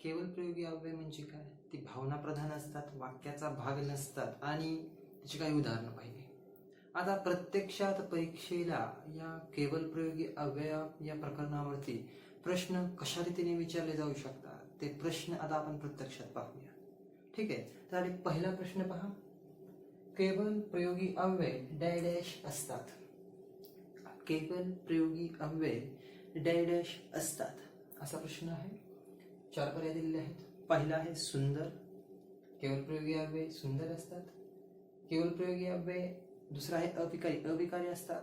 केवळ प्रयोगी अव्यय म्हणजे काय? ती भावना प्रधान असतात, वाक्याचा भाग नसतात आणि त्याची काही उदाहरणं पाहिजे. आता प्रत्यक्षात परीक्षेला या केवळ प्रयोगी अव्यय या प्रकरणावरती प्रश्न कशा रीतीने विचारले जाऊ शकतात ते प्रश्न आता आपण प्रत्यक्षात पाहूया. ठीक आहे, तर पहिला प्रश्न पहा. केवळ प्रयोगी अव्यय डॅश असतात. केवळ प्रयोगी अव्यय डॅश असतात असा प्रश्न आहे. 4 पर्याय दिलेले आहेत. पहिला आहे सुंदर. केवळ प्रयोगी अव्यय सुंदर असतात. केवळ प्रयोगी अव्यय दुसरा आहे अविकारी. अविकारी असतात.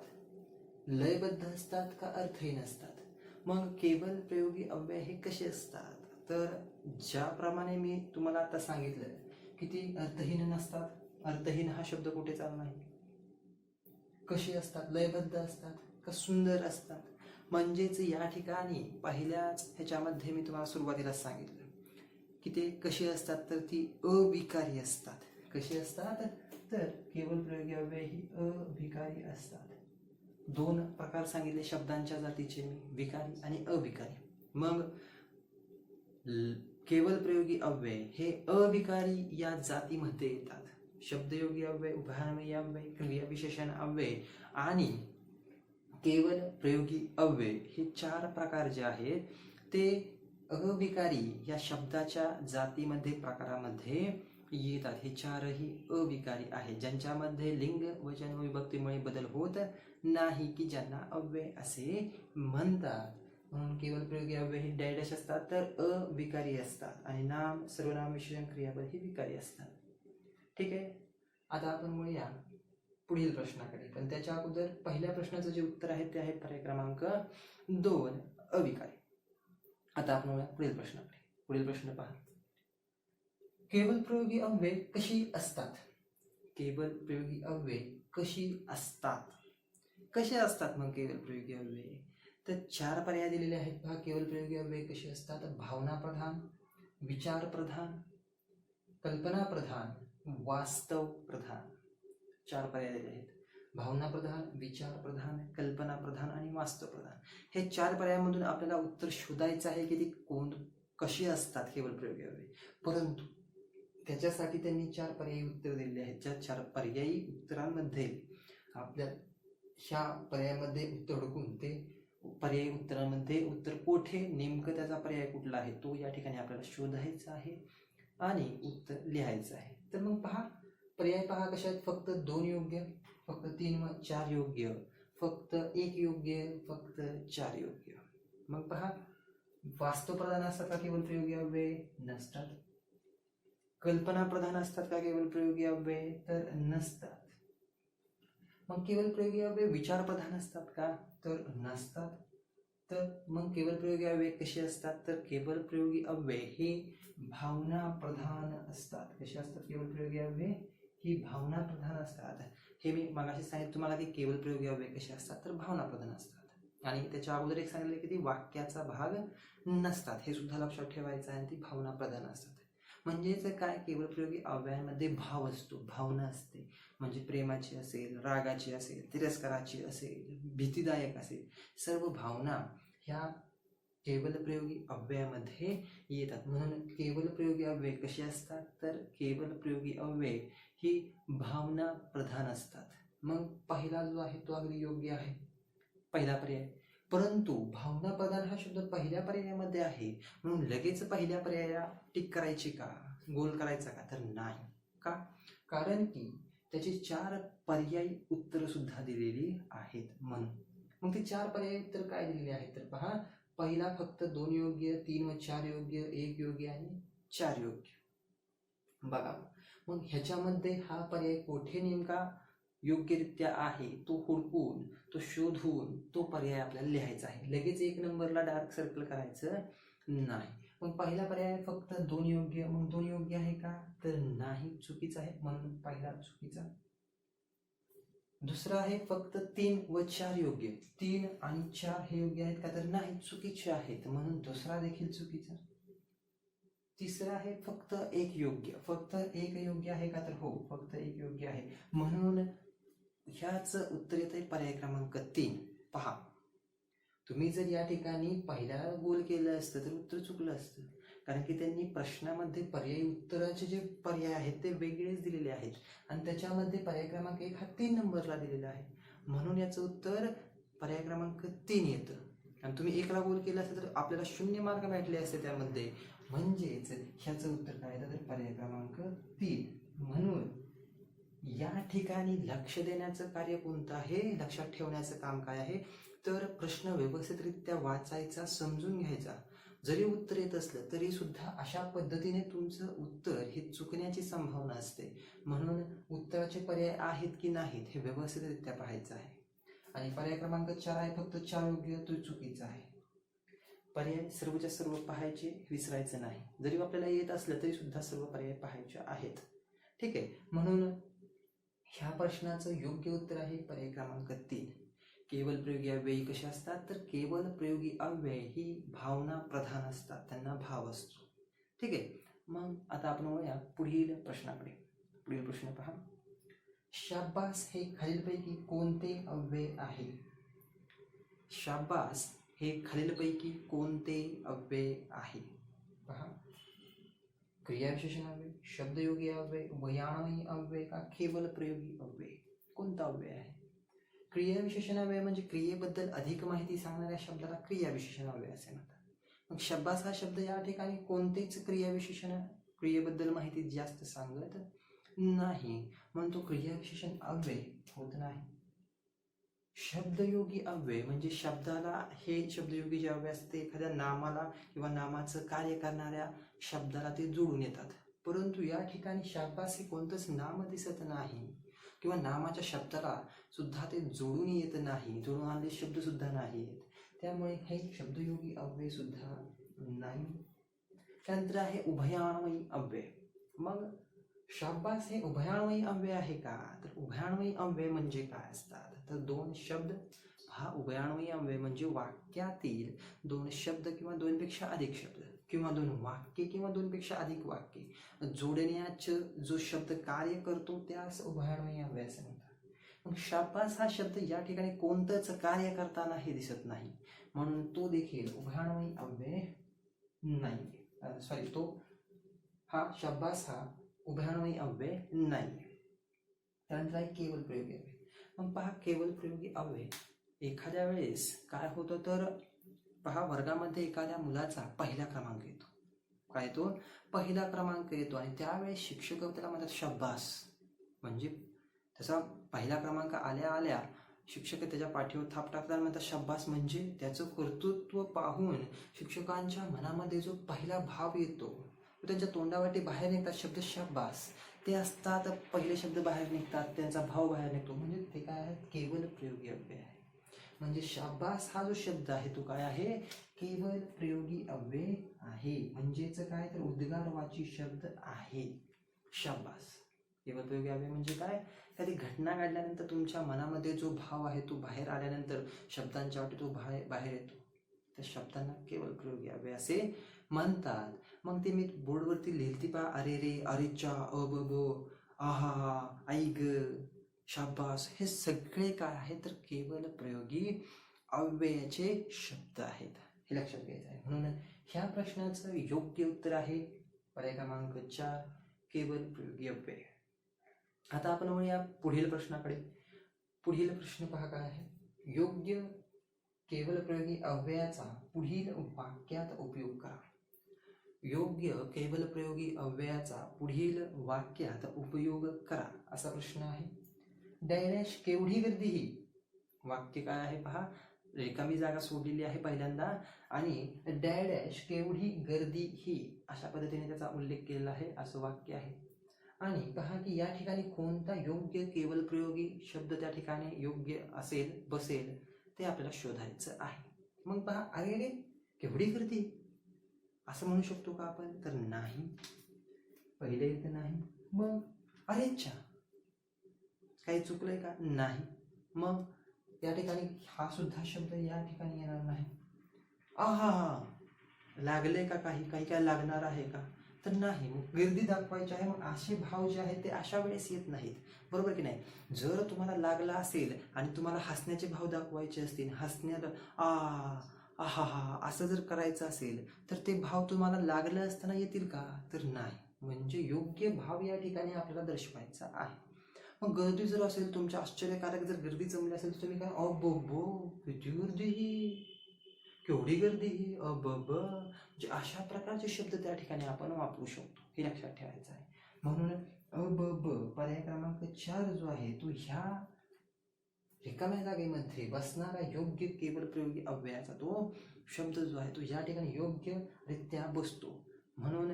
लयबद्ध असतात का अर्थहीन असतात. मग केवळ प्रयोगी अव्यय हे कसे असतात? तर ज्याप्रमाणे मी तुम्हाला आता सांगितलं की ती अर्थहीन नसतात. अर्थहीन हा शब्द कुठे चालला नाही. कशी असतात? लयबद्ध असतात का सुंदर असतात. म्हणजेच या ठिकाणी पहिल्याच ह्याच्यामध्ये मी तुम्हाला सुरुवातीला सांगितलं की ते कशी असतात, तर ती अविकारी असतात. कशी असतात? तर केवळ प्रयोगी अव्यय ही अविकारी असतात. 2 प्रकार सांगितले शब्दांच्या जातीचे मी, विकारी आणि अविकारी. मग केवळ प्रयोगी अव्यय हे अविकारी या जातीमध्ये येतात. शब्दयोगी अव्यय, उदाहरणयोगी अव्यय, क्रियाविशेषण अव्यय आणि केवळ प्रयोगी अव्यय हे 4 प्रकार जे आहेत ते अविकारी या शब्दाच्या जातीमध्ये प्रकारामध्ये येतात. हे 4ही अविकारी आहेत, ज्यांच्यामध्ये लिंग वचन व विभक्तीमुळे बदल होत नाही, की ज्यांना अव्यय असे म्हणतात. म्हणून केवळ प्रयोगी अव्यय हे डॅश असतात तर अविकारी असतात आणि नाम, सर्वनाम, विशेषण, क्रियापद हे विकारी असतात. ठीक आहे, आता आपण वळूया पुढील प्रश्नाकडे. पण त्याच्या अगोदर पहिल्या प्रश्नाचं जे उत्तर आहे ते आहे पर्याय क्रमांक 2 अविकारी. आता आपण वळूया पुढील प्रश्नाकडे. पुढील प्रश्न पहा. केवळ प्रयोगी अव्यय कशी असतात? केवळ प्रयोगी अव्यय कशी असतात? कसे असतात मग केवळ प्रयोगी अव्यय? तर 4 पर्याय दिलेले आहेत पहा. केवळ प्रयोगी अव्यय कशी असतात? भावना प्रधान, विचार प्रधान, कल्पना प्रधान, वास्तव प्रधान. 4 पर्याय दिले आहेत. भावना प्रधान, विचार प्रधान, कल्पना प्रधान आणि वास्तव प्रधान. हे 4 पर्यायामधून आपल्याला उत्तर शोधायचं आहे की ती कशी असतात केवळ प्रयोगी अव्यय. परंतु त्याच्यासाठी त्यांनी 4 पर्यायी उत्तर दिलेले आहेत. ज्या 4 पर्यायी उत्तरांमध्ये आपल्या ह्या पर्यायामध्ये उत्तर हुडकून ते पर्यायी उत्तरांमध्ये उत्तर कोठे नेमकं त्याचा पर्याय कुठला आहे तो या ठिकाणी आपल्याला शोधायचा आहे आणि उत्तर लिहायचं आहे. तर मग पहा, पर्याय पहा कशा आहेत. फक्त 2 योग्य, फक्त 3 व 4 योग्य, फक्त 1 योग्य, फक्त 4 योग्य. मग पहा, वास्तव प्रधान असतात का केवळ प्रयोगी अव्यय? नसतात. कल्पना प्रधान असतात का केवळ प्रयोगी अव्यय? तर नसतात. मग केवळ प्रयोगी अव्यय विचार प्रधान असतात का? तर नसतात. तर मग केवळ प्रयोगी अव्यय कशी असतात? तर केवळ प्रयोगी अव्यय हे भावना प्रधान असतात. कशी असतात केवळ प्रयोगी अव्यय? ही भावना प्रधान असतात. हे मी मगाशी सांगितलं तुम्हाला की केवळ प्रयोगी अव्यय कसे असतात, तर भावना प्रधान असतात. आणि त्याच्या अगोदर एक सांगितलं की ती वाक्याचा भाग नसतात, हे सुद्धा लक्षात ठेवायचं आहे. ती भावना प्रधान असतात. म्हणजेच काय, केवळ प्रयोगी अव्ययामध्ये भाव असतो, भावना असते. म्हणजे प्रेमाची असेल, रागाची असेल, तिरस्काराची असेल, भीतीदायक असेल, सर्व भावना ह्या केवळ प्रयोगी अव्ययामध्ये येतात. म्हणून केवळ प्रयोगी अव्यय कशी असतात? तर केवळ प्रयोगी अव्यय ही भावना प्रधान असतात. मग पहिला जो आहे तो अगदी योग्य आहे, पहिला पर्याय. परंतु भावना प्रधान हा शब्द पहिल्या पर्यायामध्ये आहे म्हणून लगेच पहिल्या पर्यायाला टिक करायची का, गोल करायचा का? तर नाही. का? कारण की त्याची 4 पर्यायी उत्तर सुद्धा दिलेली आहेत म्हणून. मग ते 4 पर्यायी उत्तर काय दिलेले आहेत? तर पहा, पहिला फक्त 2 योग्य, 3 व 4 योग्य, 1 योग्य आणि 4 योग्य. बघा, मग ह्याच्यामध्ये हा पर्याय कोठे नेमका योग्यरित्या आहे तो हुडकून, तो शोधून तो पर्याय आपल्याला लिहायचा आहे. लगेच 1 नंबरला डार्क सर्कल करायचं नाही. मग पहिला पर्याय फक्त 2 योग्य, मग 2 योग्य आहे का? तर नाही, चुकीचं आहे, म्हणून पहिला चुकीचा. दुसरा आहे फक्त 3 व 4 योग्य, 3 आणि 4 हे योग्य आहेत का? तर नाही, चुकीचे आहेत, म्हणून दुसरा देखील चुकीचा. तिसरा आहे फक्त 1 योग्य, फक्त 1 योग्य आहे का? तर हो, फक्त 1 योग्य आहे, म्हणून ह्याच उत्तर येते पर्याय क्रमांक 3. पहा, तुम्ही जर या ठिकाणी पहिल्या गोल केलं असतं तर उत्तर चुकलं असतं. कारण की त्यांनी प्रश्नामध्ये पर्यायी उत्तराचे जे पर्याय आहेत ते वेगळेच दिलेले आहेत आणि त्याच्यामध्ये पर्याय क्रमांक 1 हा 3 नंबरला दिलेला आहे, म्हणून याचं उत्तर पर्याय क्रमांक 3 येतं. आणि तुम्ही 1ला गोल केला असेल तर आपल्याला 0 मार्क भेटले असते त्यामध्ये, म्हणजेच ह्याचं उत्तर काय येतं तर पर्याय क्रमांक 3. म्हणून या ठिकाणी लक्ष देण्याचं कार्य कोणतं आहे, लक्षात ठेवण्याचं काम काय आहे तर प्रश्न व्यवस्थितरित्या वाचायचा, समजून घ्यायचा. जरी उत्तर येत असलं तरी सुद्धा अशा पद्धतीने तुमचं उत्तर हे चुकण्याची संभावना असते, म्हणून उत्तराचे पर्याय आहेत की नाहीत हे व्यवस्थितरित्या पाहायचं आहे. आणि पर्याय क्रमांक 4 आहे फक्त 4 योग्य, तो चुकीचा आहे. पर्याय सर्वच्या सर्व पाहायचे, विसरायचं नाही. जरी आपल्याला येत असलं तरी सुद्धा सर्व पर्याय पाहायचे आहेत. ठीक आहे, म्हणून ह्या प्रश्नाचं योग्य उत्तर आहे पर्याय क्रमांक 3. केवल प्रयोगी अव्ययी कसे असतात तर केवल प्रयोगी अव्यय ही भावना प्रधान असतात, त्यांना भाव असतो. ठीक आहे, मग आता आपण वळूया पुढील प्रश्नाकडे. पुढील प्रश्न पहा. शाब्बास हे खालीलपैकी कोणते अव्यय आहे? शाब्बास हे खालीलपैकी कोणते अव्यय आहे? पहा, क्रियाविशेषण अव्यय, शब्दयोगी अव्यय, उभयान्वयी अव्यय का केवल प्रयोगी अव्यय? कोणता अव्यय आहे? क्रियाविशेषण अव्यय म्हणजे क्रियेबद्दल अधिक माहिती सांगणाऱ्या शब्दाला क्रियाविशेषण अव्यय असे म्हणतात. मग शाब्बास हा शब्द या ठिकाणी कोणतेच क्रियेबद्दल माहिती जास्त सांगत नाही, म्हणून तो क्रियाविशेषण अव्यय होत नाही. शब्दयोगी अव्यय म्हणजे शब्दाला, हे शब्दयोगी जे अव्यय असते एखाद्या नामाला किंवा नामाचं कार्य करणाऱ्या शब्दाला ते जोडून येतात, परंतु या ठिकाणी शाब्बास हे कोणतंच नाम दिसत नाही किंवा नामाच्या शब्दाला सुद्धा ते जोडून येत नाही, जोडून आणले शब्द सुद्धा नाही आहेत, त्यामुळे हे शब्दयोगी अव्यय सुद्धा नाही. त्यानंतर आहे उभयान्वयी अव्यय. मग शाब्बास हे उभयान्वयी अव्यय आहे का तर उभयान्वयी अव्यय म्हणजे काय असतात तर 2 शब्द. हा उभयान्वयी अव्यय म्हणजे वाक्यातील 2 शब्द किंवा 2 पेक्षा अधिक शब्द किंवा 2 वाक्ये किंवा 2 पेक्षा अधिक वाक्ये जोडण्याचं जो शब्द कार्य करतो त्यास उभयान्वयी अव्यय असे म्हणतात. मग शाब्बास हा शब्द या ठिकाणी कोणतंच कार्य करताना हे दिसत नाही, म्हणून तो देखील उभयान्वयी अव्यय नाही. तो हा शाब्बास हा उभयान्वयी अव्यय नाही. त्यानंतर आहे केवल प्रयोगी अव्यय. मग पहा, केवल प्रयोगी अव्यय एखाद्या वेळेस काय होतं तर पहा, वर्गामध्ये एखाद्या मुलाचा पहिला क्रमांक येतो. काय येतो? पहिला क्रमांक येतो आणि त्यावेळेस शिक्षक त्याला म्हणतात शाब्बास, म्हणजे त्याचा पहिला क्रमांक आल्या आल्या शिक्षक त्याच्या पाठीवर थाप टाकतात आणि म्हणतात शाब्बास, म्हणजे त्याचं कर्तृत्व पाहून शिक्षकांच्या मनामध्ये जो पहिला भाव येतो त्यांच्या तोंडावाटे बाहेर निघतात शब्द शाब्बास, ते असतात पहिले शब्द बाहेर निघतात, त्यांचा भाव बाहेर निघतो, म्हणजे ते काय आहे केवल प्रयोगी अव्यय आहे. म्हणजे शाब्बास हा जो शब्द आहे तो काय आहे केवल प्रयोगी अव्यय आहे, म्हणजेच काय तर उद्गारवाची शब्द आहे शाब्बास. केवल प्रयोगी अव्यय म्हणजे काय, एखादी घटना घडल्यानंतर तुमच्या मनामध्ये जो भाव आहे तो बाहेर आल्यानंतर शब्दांच्या वाटे तो बाहेर येतो, त्या शब्दांना केवल प्रयोगी अव्यय असे म्हणतात. मग ते मी बोर्डवरती लिहिलती पहा, अरे रे, अरेच्या, अब ब, आहा, ऐक, शाब्बास, हे सगळे काय आहे तर केवल प्रयोगी अव्ययाचे शब्द आहेत, हे लक्षात घ्यायचं आहे. म्हणून ह्या प्रश्नाचं योग्य उत्तर आहे पर्याय क्रमांक 4 केवल प्रयोगी अव्यय. आता आपण वळूया पुढील प्रश्नाकडे. पुढील प्रश्न पहा काय आहे, योग्य केवल प्रयोगी अव्ययाचा पुढील वाक्यात उपयोग करा. योग्य केवल प्रयोगी अव्ययाचा पुढील वाक्यात उपयोग करा असा प्रश्न आहे. डॅश केवढी गर्दी ही, वाक्य काय आहे पहा, रिकामी जागा सोडलेली आहे पहिल्यांदा आणि डॅश केवढी गर्दी ही अशा पद्धतीने त्याचा उल्लेख केलेला आहे असं वाक्य आहे. आणि पहा की या ठिकाणी कोणता योग्य केवल प्रयोगी शब्द त्या ठिकाणी योग्य असेल, बसेल, ते आपल्याला शोधायचं आहे. मग पहा, अरे रे केवढी गर्दी असं म्हणू शकतो का आपण तर नाही, पहिले येत नाही. मग अरेच्छा, काही चुकलंय का नाही, मग या ठिकाणी हा सुद्धा शब्द या ठिकाणी येणार नाही. आहा, लागले का, काही काही काय लागणार आहे का तर नाही. मग गर्दी दाखवायची आहे, मग असे भाव जे आहेत ते अशा वेळेस येत नाहीत, बरोबर की नाही. जर तुम्हाला लागला असेल आणि तुम्हाला हसण्याचे भाव दाखवायचे असतील, हसण्याला आहा हा असं जर करायचं असेल तर ते भाव तुम्हाला लागलं असताना येतील का? तर नाही. म्हणजे योग्य भाव या ठिकाणी आपल्याला दर्शवायचा आहे. मग गर्दी जर असेल, तुमच्या आश्चर्यकारक जर गर्दी जमली असेल तर तुम्ही काय अबब किती गर्दी ही, केवढी गर्दी ही, अबब, म्हणजे अशा प्रकारचे शब्द त्या ठिकाणी आपण वापरू शकतो, हे लक्षात ठेवायचं आहे. म्हणून अबब पर्याय क्रमांक 4 जो आहे तो ह्या रिकाम्या जागेमध्ये बसणारा योग्य केवळ प्रयोगी अव्ययाचा तो शब्द जो आहे तो या ठिकाणी योग्यरित्या बसतो. म्हणून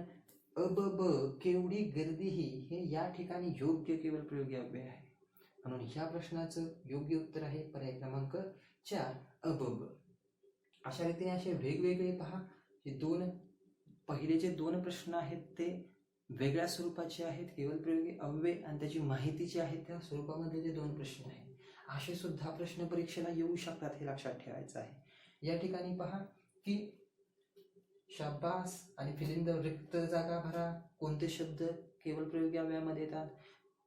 अबब केवढी गर्दी ही हे या ठिकाणी योग्य केवळ प्रयोगी अव्यय आहे. म्हणून ह्या प्रश्नाचं योग्य उत्तर आहे पर्याय क्रमांक 4 अबब. अशा रीतीने असे वेगवेगळे पहा, हे पहिले जे 2 प्रश्न आहेत ते वेगळ्या स्वरूपाचे आहेत, केवळ प्रयोगी अव्यय आणि त्याची माहिती जी आहे त्या स्वरूपामध्ये जे 2 प्रश्न आहेत. असे सुद्धा प्रश्न परीक्षेला येऊ शकतात, हे लक्षात ठेवायचं आहे. या ठिकाणी पहा की शाबास आणि फिलिंग द रिक्त जागा भरा, कोणते शब्द केवळ प्रयोगी अव्ययामध्ये येतात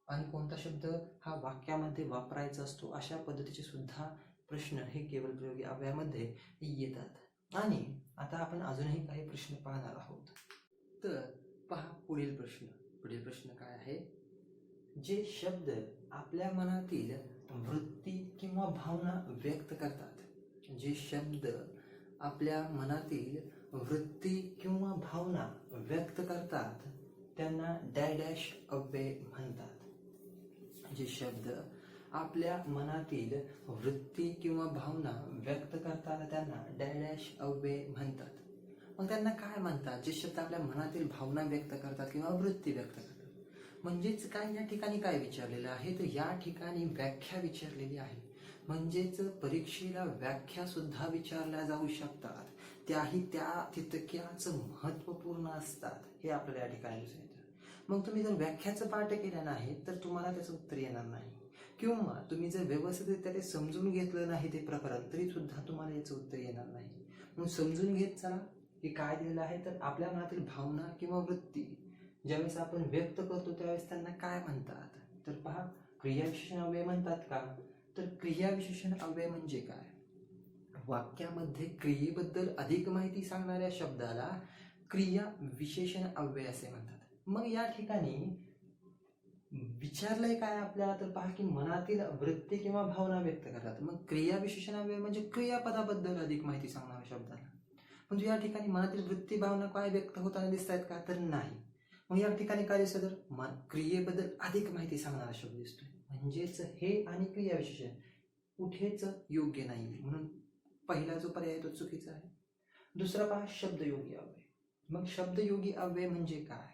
आणि कोणता शब्द हा वाक्यामध्ये वापरायचा असतो, अशा पद्धतीचे सुद्धा प्रश्न हे केवळ प्रयोगी अव्ययामध्ये येतात. आणि आता आपण अजूनही काही प्रश्न पाहणार आहोत. तर पहा पुढील प्रश्न काय आहे? जे शब्द आपल्या मनातील वृत्ती किंवा भावना व्यक्त करतात, जे शब्द आपल्या मनातील वृत्ती किंवा भावना व्यक्त करतात त्यांना डॅश अव्यय म्हणतात. जे शब्द आपल्या मनातील वृत्ती किंवा भावना व्यक्त करतात त्यांना डॅश अव्यय म्हणतात. मग त्यांना काय म्हणतात? जे शब्द आपल्या मनातील भावना व्यक्त करतात किंवा वृत्ती व्यक्त करतात. म्हणजेच काय या ठिकाणी काय विचारलेलं आहे? तर या ठिकाणी व्याख्या विचारलेली आहे. म्हणजेच परीक्षेला व्याख्या सुद्धा विचारल्या जाऊ शकतात, त्याही त्या तितक्याच महत्त्वपूर्ण असतात, हे आपल्याला या ठिकाणी दिसून येतं. मग तुम्ही जर व्याख्याचं पाठ केलं नाही तर तुम्हाला त्याचं उत्तर येणार नाही, किंवा तुम्ही जर व्यवस्थितरित्या ते समजून घेतलं नाही ते प्रकरण तरी सुद्धा तुम्हाला याचं उत्तर येणार नाही. म्हणून समजून घेत चला की काय दिलेलं आहे. तर आपल्या मनातील भावना किंवा वृत्ती ज्यावेळेस आपण व्यक्त करतो त्यावेळेस त्यांना काय म्हणतात? तर पहा, क्रियाविशेषण अव्यय म्हणतात का? तर क्रियाविशेषण अव्यय म्हणजे काय? वाक्यामध्ये क्रियेबद्दल अधिक माहिती सांगणाऱ्या शब्दाला क्रिया विशेषण अव्यय असे म्हणतात. मग या ठिकाणी विचारलंय काय आपल्याला? तर पहा की मनातील वृत्ती किंवा भावना व्यक्त करतात. मग क्रिया विशेषण अव्यय म्हणजे क्रियापदाबद्दल अधिक माहिती सांगणाऱ्या शब्दाला. म्हणजे या ठिकाणी मनातील वृत्ती भावना काय व्यक्त होताना दिसत आहेत का? तर नाही. मग या ठिकाणी काय दिसतं? तर क्रियेबद्दल अधिक माहिती सांगणारा शब्द दिसतोय. म्हणजेच हे आणि क्रियाविशेषण कुठेच योग्य नाही, म्हणून पहिला जो पर्याय तो चुकीचा आहे. दुसरा पहा, शब्दयोगी अव्यय. मग शब्दयोगी अव्यय म्हणजे काय?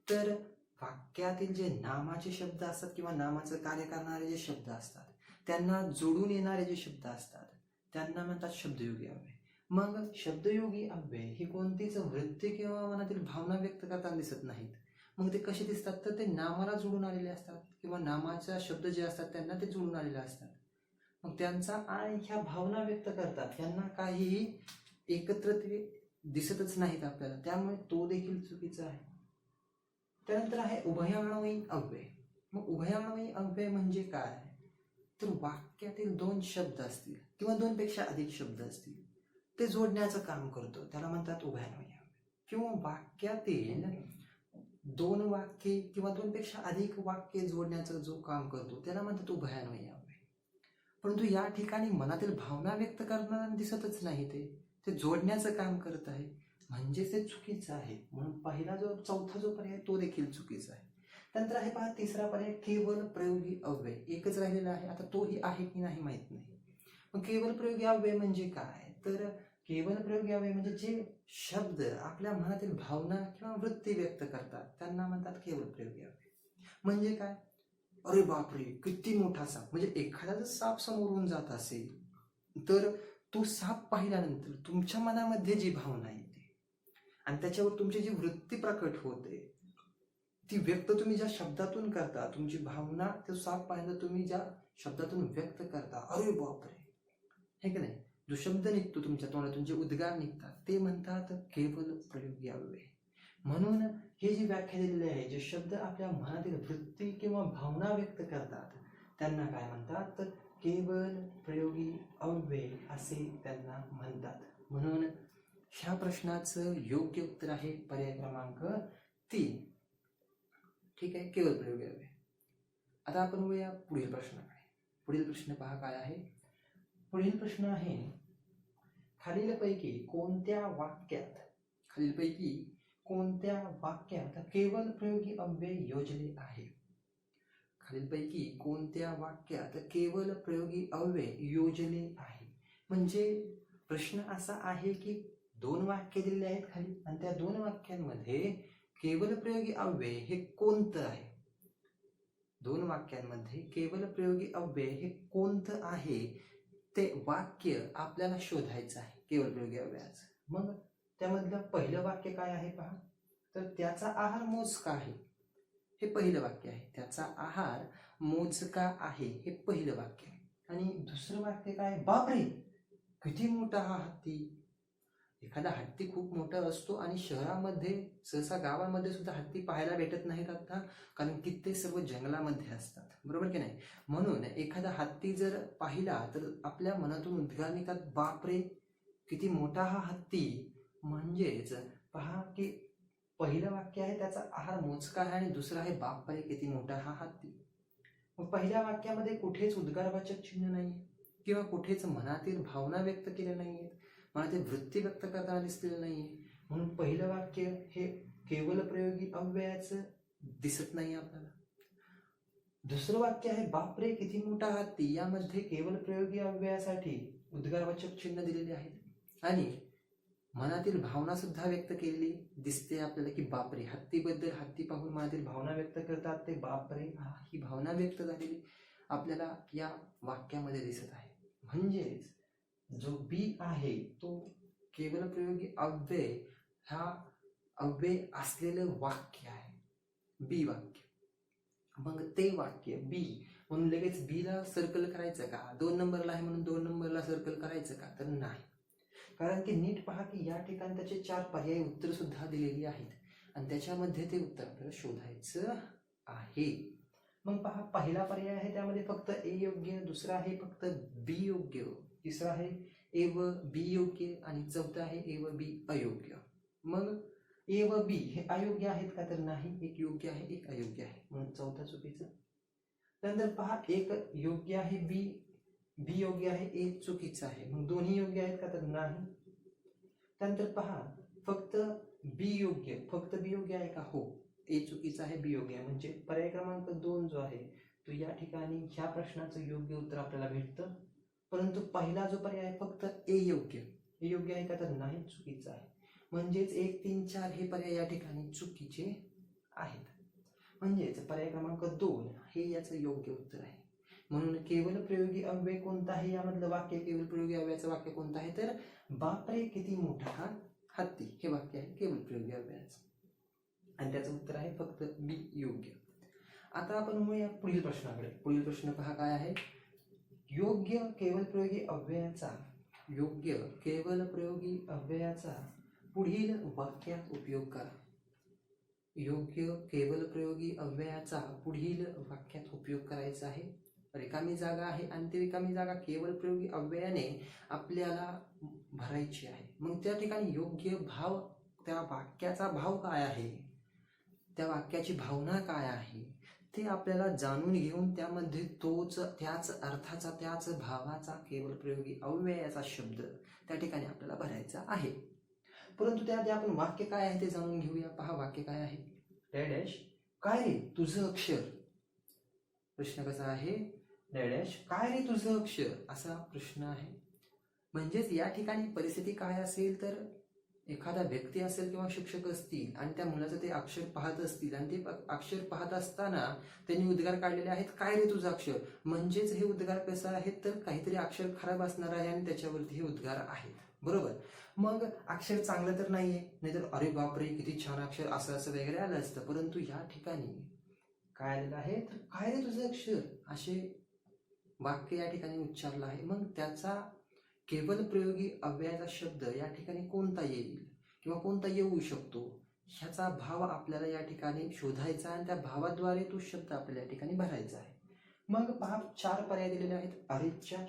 तर वाक्यातील जे नामाचे शब्द असतात किंवा नामाचं कार्य करणारे जे शब्द असतात त्यांना जोडून येणारे जे शब्द असतात त्यांना म्हणतात शब्दयोगी अव्यय. मग शब्दयोगी अव्यय ही कोणतीच वृत्ती किंवा मनातील भावना व्यक्त करताना दिसत नाहीत. मग ते कसे दिसतात? तर ते नामाला जोडून आलेले असतात किंवा नामाचा शब्द जे असतात त्यांना ते जोडून आलेले असतात. मग त्यांचा आणि ह्या भावना व्यक्त करतात, त्यांना काहीही एकत्र ते दिसतच नाहीत आपल्याला, त्यामुळे तो देखील चुकीचा आहे. त्यानंतर आहे उभयान्वयी अव्यय. मग उभयान्वयी अव्यय म्हणजे काय? तर वाक्यातील 2 शब्द असतील किंवा 2 पेक्षा अधिक शब्द असतील ते जोडण्याचं काम करतो, त्याला म्हणतात उभयान्वयी अव्यय. किंवा वाक्यातील 2 वाक्ये किंवा 2 पेक्षा अधिक वाक्ये जोडण्याचं जो काम करतो त्याला म्हणतात उभयान्वयी अव्यय. परंतु या ठिकाणी मनातील भावना व्यक्त करताना दिसतच नाही, ते जोडण्याचं काम करत आहे, म्हणजे ते चुकीचं आहे. म्हणून चौथा जो पर्याय तो देखील चुकीचा आहे. त्यानंतर आहे पहा तिसरा पर्याय केवळ प्रयोगी अव्यय. एकच राहिलेला आहे, आता तोही आहे की नाही माहित नाही. मग केवळ प्रयोगी अव्यय म्हणजे काय? तर केवळ प्रयोगी अव्यय म्हणजे जे शब्द आपल्या मनातील भावना किंवा वृत्ती व्यक्त करतात त्यांना म्हणतात केवळ प्रयोगी अव्यय. म्हणजे काय? अरे बापरे किती मोठा साप, म्हणजे एखादा जर साप समोरून जात असेल तर तो साप पाहिल्यानंतर तुमच्या मनामध्ये जी भावना येते आणि त्याच्यावर तुमची जी वृत्ती प्रकट होते ती व्यक्त तुम्ही ज्या शब्दातून करता, तुमची भावना तो साप पाहिल्यानंतर तुम्ही ज्या शब्दातून व्यक्त करता, अरे बापरे, हे की नाही, जो शब्द निघतो तुमच्या तोंडातून, जे उद्गार निघतात ते म्हणतात केवळ प्रयोगी अव्यय. म्हणून हे जी व्याख्या दिलेली आहे, जे शब्द आपल्या मनातील वृत्ती किंवा भावना व्यक्त करतात त्यांना काय म्हणतात? तर केवळ प्रयोगी अव्यय असे त्यांना म्हणतात. म्हणून ह्या प्रश्नाचं योग्य उत्तर आहे पर्याय क्रमांक 3. ठीक आहे, केवळ प्रयोगी अव्यय. आता आपण वळूया पुढील प्रश्नाकडे. पुढील प्रश्न पहा काय आहे. पुढील प्रश्न आहे, खालीलपैकी कोणत्या वाक्यात केवळ प्रयोगी अव्यय योजले आहे? खालीलपैकी कोणत्या वाक्यात केवळ प्रयोगी अव्यय योजले आहे? म्हणजे प्रश्न असा आहे की 2 वाक्य दिलेली आहेत खाली, आणि त्या 2 वाक्यांमध्ये केवळ प्रयोगी अव्यय हे कोणतं आहे? 2 वाक्यांमध्ये केवळ प्रयोगी अव्यय हे कोणतं आहे ते वाक्य आपल्याला शोधायचं आहे केवळ प्रयोगी अव्ययाचं. मग त्यामधलं पहिलं वाक्य काय आहे पहा, तर त्याचा आहार मोजका आहे, हे पहिलं वाक्य आहे. त्याचा आहार मोजका आहे हे पहिलं वाक्य आहे. आणि दुसरं वाक्य काय, बापरे किती मोठा हा हत्ती. एखादा हत्ती खूप मोठा असतो आणि शहरामध्ये सहसा गावामध्ये सुद्धा हत्ती पाहायला भेटत नाहीत आता, कारण की ते सर्व जंगलामध्ये असतात, बरोबर की नाही. म्हणून एखादा हत्ती जर पाहिला तर आपल्या मनातून उद्गार निघतात, बापरे किती मोठा हा हत्ती. म्हणजेच पहा की पहिलं वाक्य आहे त्याचा आहार मोजका आहे आणि दुसरं आहे बापरे किती मोठा हा हत्ती. मग पहिल्या वाक्यामध्ये कुठेच उद्गारवाचक चिन्ह नाही किंवा कुठेच मनातील भावना व्यक्त केल्या नाहीयेत, मनातील वृत्ती व्यक्त करताना दिसलेलं नाहीये. म्हणून पहिलं वाक्य हे केवळ प्रयोगी अव्ययाचं दिसत नाही आपल्याला. दुसरं वाक्य आहे बापरे किती मोठा हत्ती, यामध्ये केवळ प्रयोगी अव्ययासाठी उद्गारवाचक चिन्ह दिलेले आहेत आणि मनातील भावना सुद्धा व्यक्त केलेली दिसते आपल्याला की बापरे, हत्तीबद्दल, हत्ती पाहून मनातील भावना व्यक्त करतात ते बापरे, ही भावना व्यक्त झालेली आपल्याला या वाक्यामध्ये दिसत आहे. म्हणजेच जो बी आहे तो केवळ प्रयोगी अव्यय हा अव्यय असलेलं वाक्य आहे, बी वाक्य. मग ते वाक्य बी म्हणून लगेच बीला सर्कल करायचं का, 2 नंबरला आहे म्हणून 2 नंबरला सर्कल करायचं का, तर नाही. कारण की नीट पहा की या ठिकाणी त्याचे 4 पर्यायी उत्तर सुद्धा दिलेली आहेत आणि त्याच्यामध्ये ते उत्तर आपल्याला शोधायचं आहे. मग पहा, पहिला पर्याय आहे त्यामध्ये फक्त ए योग्य, दुसरा आहे फक्त बी योग्य, तिसरा आहे ए व बी योग्य आणि चौथा आहे ए व बी अयोग्य. मग ए व बी हे अयोग्य आहेत का, तर नाही, एक योग्य आहे एक अयोग्य आहे, म्हणून चौथा चुकीचं. नंतर पहा, एक योग्य आहे बी योग्य आहे, ए चुकीचं आहे, मग दोन्ही योग्य आहेत का, तर नाही. त्यानंतर पहा, फक्त बी योग्य आहे का, हो, ए चुकीचं आहे बी योग्य आहे, म्हणजे पर्याय क्रमांक 2 जो आहे तो या ठिकाणी ह्या प्रश्नाचं योग्य उत्तर आपल्याला भेटतं. परंतु पहिला जो पर्याय आहे फक्त ए योग्य आहे का, तर नाही, चुकीचं आहे. म्हणजेच 1, 3, 4 हे पर्याय या ठिकाणी चुकीचे आहेत. म्हणजेच पर्याय क्रमांक 2 हे याचं योग्य उत्तर आहे. म्हणून केवळ प्रयोगी अव्यय कोणतं आहे, यामधलं वाक्य केवळ प्रयोगी अव्ययाचं वाक्य कोणतं आहे, तर बापरे किती मोठा हा हत्ती हे वाक्य आहे केवळ प्रयोगी अव्ययाचं आणि त्याचं उत्तर आहे फक्त बी योग्य. आता आपण म्हणूया पुढील प्रश्नाकडे. पुढील प्रश्न पहा काय आहे, योग्य केवळ प्रयोगी अव्ययाचा पुढील वाक्यात उपयोग करा. योग्य केवळ प्रयोगी अव्ययाचा पुढील वाक्यात उपयोग करायचा आहे. रिकामी जागा आहे आणि ती रिकामी जागा केवळ प्रयोगी अव्ययाने आपल्याला भरायची आहे. मग त्या ठिकाणी योग्य भाव, त्या वाक्याचा भाव काय आहे, त्या वाक्याची भावना काय आहे ते आपल्याला जाणून घेऊन त्यामध्ये त्याच अर्थाचा, त्याच भावाचा केवळ प्रयोगी अव्ययाचा शब्द त्या ठिकाणी आपल्याला भरायचा आहे. परंतु त्याआधी आपण वाक्य काय आहे ते जाणून घेऊया. पहा वाक्य काय आहे, डॅश काय रे तुझं अक्षर. प्रश्न कसा आहे, डॅश काय रे तुझं अक्षर, असा प्रश्न आहे. म्हणजेच या ठिकाणी परिस्थिती काय असेल, तर एखादा व्यक्ती असेल किंवा शिक्षक असतील आणि त्या मुलाचं ते अक्षर पाहत असतील आणि ते अक्षर पाहत असताना त्यांनी उद्गार काढलेले आहेत, काय रे तुझं अक्षर. म्हणजेच हे उद्गार कसं आहेत, तर काहीतरी अक्षर खराब असणार आहे आणि त्याच्यावरती हे उद्गार आहेत, बरोबर. मग अक्षर चांगलं तर नाहीये, नाहीतर अरे बापरे किती छान अक्षर असं असं वगैरे आलं असतं. परंतु या ठिकाणी काय आलेलं आहे, तर काय रे तुझं अक्षर असे वाक्य या ठिकाणी उच्चारलं आहे. मग त्याचा केवळ प्रयोगी अव्ययाचा शब्द या ठिकाणी कोणता येईल किंवा कोणता येऊ शकतो, ह्याचा भाव आपल्याला या ठिकाणी शोधायचा आणि त्या भावाद्वारे तो शब्द आपल्याला या ठिकाणी भरायचा आहे. मग पहा 4 पर्याय दिलेले आहेत, अरेच्चा,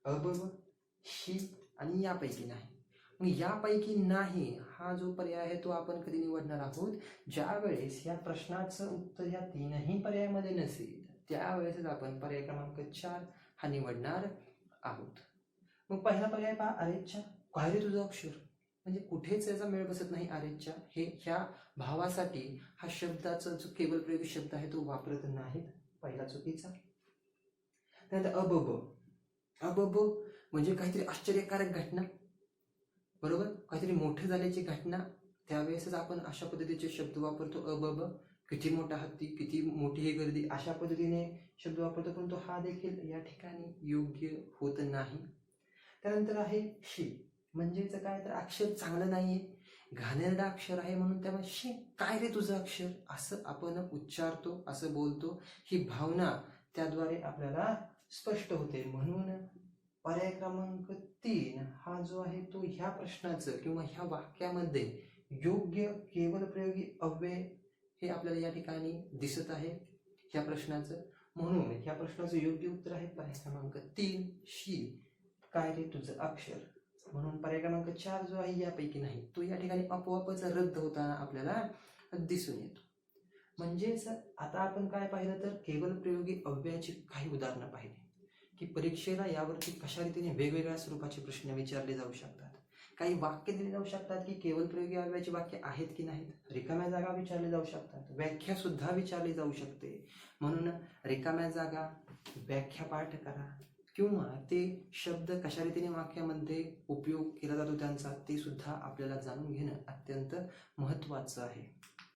अबव, ही आणि यापैकी नाही. मग यापैकी नाही हा जो पर्याय आहे तो आपण कधी निवडणार आहोत, ज्या वेळेस या प्रश्नाचं उत्तर या तीनही पर्यायामध्ये नसेल त्यावेळेसच आपण पर्याय क्रमांक 4 हा निवडणार आहोत. मग पहिला पर्याय पहा, अरेच्चा. काय रे तुझं अक्षर, म्हणजे कुठेच याचा मेळ बसत नाही अरेच्चा. हे ह्या भावासाठी हा शब्दाचा जो केवळ प्रयोगी शब्द आहे तो वापरत नाहीत. पहिला चुकीचा. त्यानंतर अबब. अबब म्हणजे काहीतरी आश्चर्यकारक घटना, बरोबर, काहीतरी मोठे झाल्याची घटना, त्यावेळेसच आपण अशा पद्धतीचे शब्द वापरतो. अबब, किती मोठा हत्ती, किती मोठी ही गर्दी, अशा पद्धतीने शब्द वापरतो, परंतु हा देखील या ठिकाणी योग्य होत नाही. त्यानंतर आहे शी, म्हणजेच काय तर अक्षर चांगलं नाहीये, घाणेरडं अक्षर आहे, म्हणून त्यामुळे शी काय रे तुझं अक्षर असं आपण उच्चारतो, असं बोलतो. ही भावना त्याद्वारे आपल्याला स्पष्ट होते. म्हणून पर्याय क्रमांक 3 हा जो आहे तो ह्या प्रश्नाचं किंवा ह्या वाक्यामध्ये योग्य केवळ प्रयोगी अव्यय हे आपल्याला या ठिकाणी दिसत आहे ह्या प्रश्नाचं. म्हणून ह्या प्रश्नाचं योग्य उत्तर आहे पर्याय क्रमांक 3 शी काय रे तुझं अक्षर. म्हणून पर्याय क्रमांक 4 जो आहे यापैकी नाही, तो या ठिकाणी आपोआपच रद्द होताना आपल्याला दिसून येतो. म्हणजेच आता आपण काय पाहिलं तर केवळ प्रयोगी अव्ययाची काही उदाहरणं पाहिली की परीक्षेला यावरती कशा रीतीने वेगवेगळ्या स्वरूपाचे प्रश्न विचारले जाऊ शकतात. काही वाक्य दिले जाऊ शकतात की केवळ प्रयोगी अव्ययाची वाक्य आहेत की नाहीत, रिकाम्या जागा विचारले जाऊ शकतात, व्याख्या सुद्धा विचारली जाऊ शकते. म्हणून रिकाम्या जागा, व्याख्या पाठ करा किंवा ते शब्द कशा रीतीने वाक्यामध्ये उपयोग केला जातो त्यांचा ते सुद्धा आपल्याला जाणून घेणं अत्यंत महत्त्वाचं आहे.